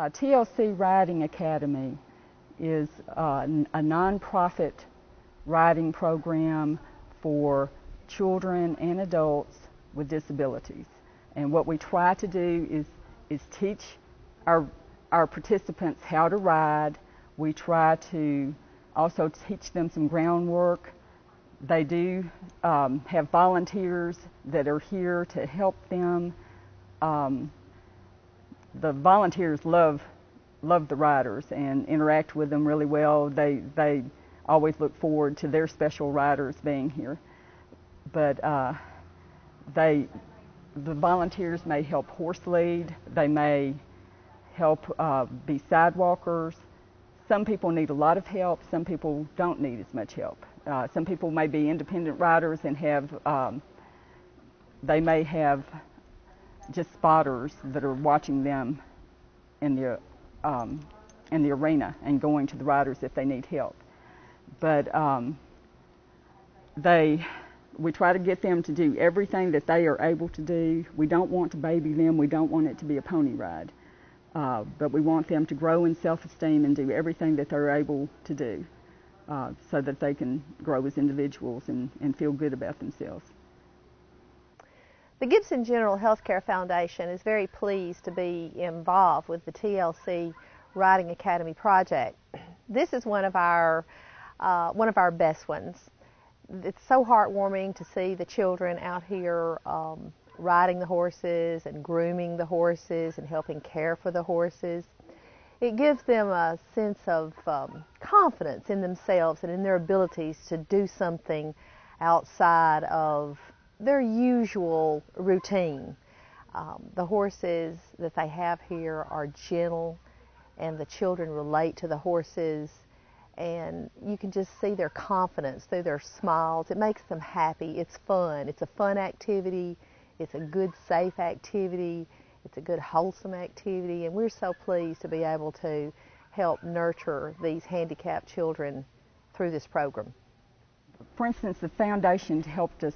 TLC Riding Academy is a nonprofit riding program for children and adults with disabilities. And what we try to do is teach our participants how to ride. We try to also teach them some groundwork. They do have volunteers that are here to help them. The volunteers love the riders and interact with them really well. They always look forward to their special riders being here. But the volunteers may help horse lead. They may help be sidewalkers. Some people need a lot of help. Some people don't need as much help. Some people may be independent riders and they may have just spotters that are watching them in the arena and going to the riders if they need help. But we try to get them to do everything that they are able to do. We don't want to baby them. We don't want it to be a pony ride. But we want them to grow in self-esteem and do everything that they're able to do so that they can grow as individuals and feel good about themselves. The Gibson General Healthcare Foundation is very pleased to be involved with the TLC Riding Academy project. This is one of our best ones. It's so heartwarming to see the children out here riding the horses and grooming the horses and helping care for the horses. It gives them a sense of confidence in themselves and in their abilities to do something outside of their usual routine. The horses that they have here are gentle, and the children relate to the horses, and you can just see their confidence through their smiles. It makes them happy. It's fun. It's a fun activity. It's a good, safe activity. It's a good, wholesome activity, and we're so pleased to be able to help nurture these handicapped children through this program. For instance, the foundation helped us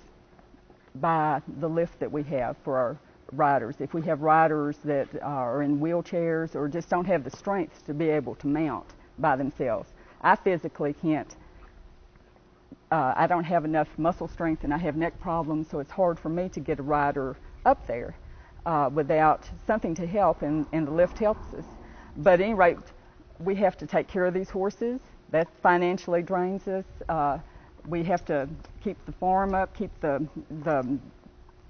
buy the lift that we have for our riders. If we have riders that are in wheelchairs or just don't have the strength to be able to mount by themselves, I physically can't. I don't have enough muscle strength and I have neck problems, so it's hard for me to get a rider up there without something to help, and the lift helps us. But at any rate, we have to take care of these horses. That financially drains us. We have to keep the farm up, keep the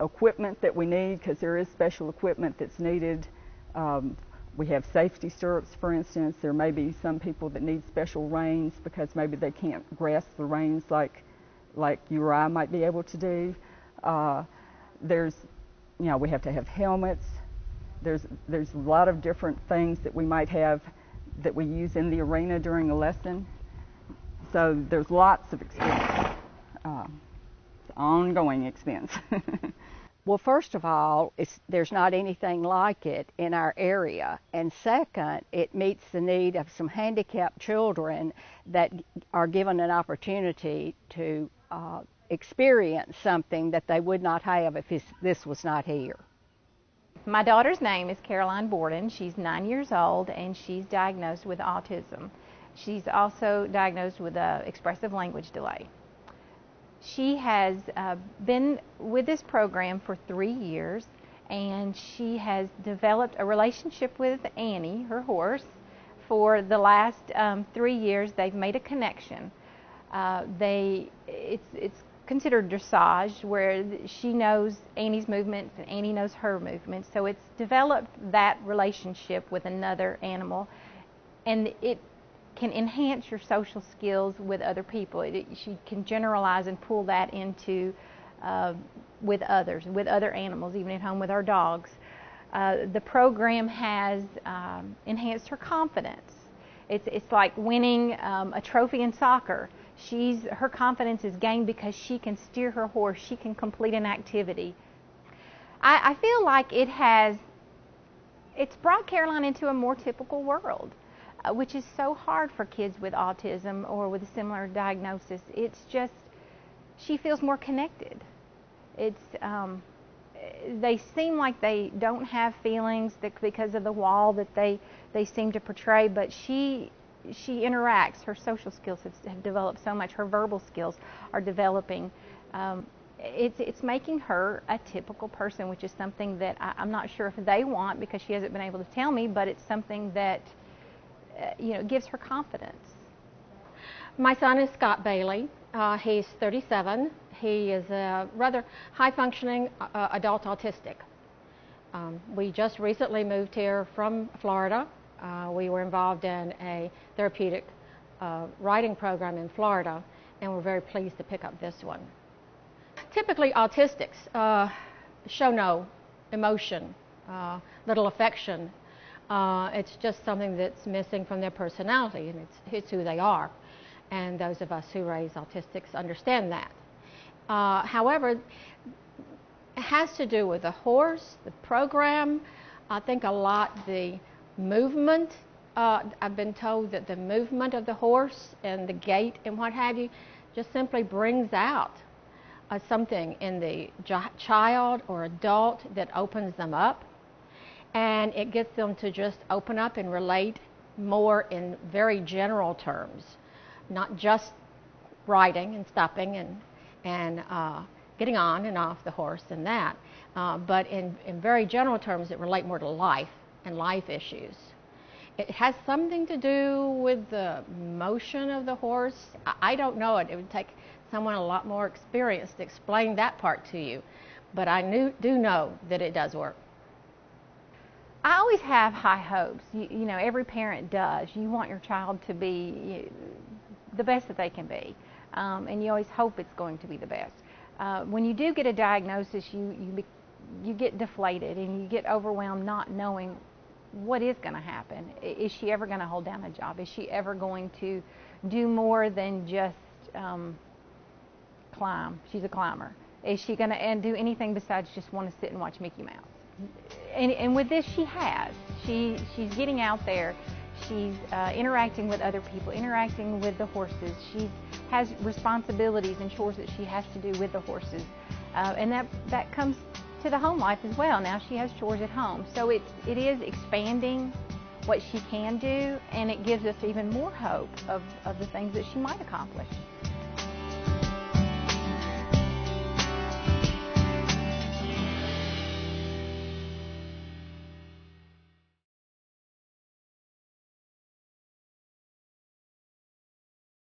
equipment that we need, because there is special equipment that's needed. We have safety stirrups, for instance. There may be some people that need special reins because maybe they can't grasp the reins like you or I might be able to do. We have to have helmets. There's a lot of different things that we might have that we use in the arena during a lesson. So there's lots of expense, ongoing expense. Well, first of all, there's not anything like it in our area. And second, it meets the need of some handicapped children that are given an opportunity to experience something that they would not have if this was not here. My daughter's name is Caroline Borden. She's 9 years old and she's diagnosed with autism. She's also diagnosed with an expressive language delay. She has been with this program for 3 years, and she has developed a relationship with Annie, her horse. For the last 3 years, they've made a connection. It's considered dressage, where she knows Annie's movements and Annie knows her movements. So it's developed that relationship with another animal, and it can enhance your social skills with other people. She can generalize and pull that into with others, with other animals, even at home with our dogs. The program has enhanced her confidence. It's like winning a trophy in soccer. Her confidence is gained because she can steer her horse. She can complete an activity. I feel like it's brought Caroline into a more typical world, which is so hard for kids with autism or with a similar diagnosis. It's just, she feels more connected. they seem like they don't have feelings because of the wall that they seem to portray, but she interacts. Her social skills have developed so much. Her verbal skills are developing. It's making her a typical person, which is something that I'm not sure if they want, because she hasn't been able to tell me, but it's something that gives her confidence. My son is Scott Bailey. He's 37. He is a rather high-functioning adult autistic. We just recently moved here from Florida. We were involved in a therapeutic writing program in Florida, and we're very pleased to pick up this one. Typically, autistics show no emotion, little affection. It's just something that's missing from their personality, and it's who they are. And those of us who raise autistics understand that. However, it has to do with the horse, the program. I think a lot the movement. I've been told that the movement of the horse and the gait and what have you just simply brings out something in the child or adult that opens them up, and it gets them to just open up and relate more in very general terms, not just riding and stopping and getting on and off the horse and that, but in very general terms that relate more to life and life issues. It has something to do with the motion of the horse. I don't know it. It would take someone a lot more experienced to explain that part to you, but I do know that it does work. I always have high hopes. You know, every parent does. You want your child to be the best that they can be, and you always hope it's going to be the best. When you do get a diagnosis, you get deflated and you get overwhelmed, not knowing what is going to happen. Is she ever going to hold down a job? Is she ever going to do more than just climb? She's a climber. Is she going to do anything besides just want to sit and watch Mickey Mouse? And with this, she has. She's getting out there. She's interacting with other people, interacting with the horses. She has responsibilities and chores that she has to do with the horses, and that comes to the home life as well. Now she has chores at home, so it is expanding what she can do, and it gives us even more hope of the things that she might accomplish.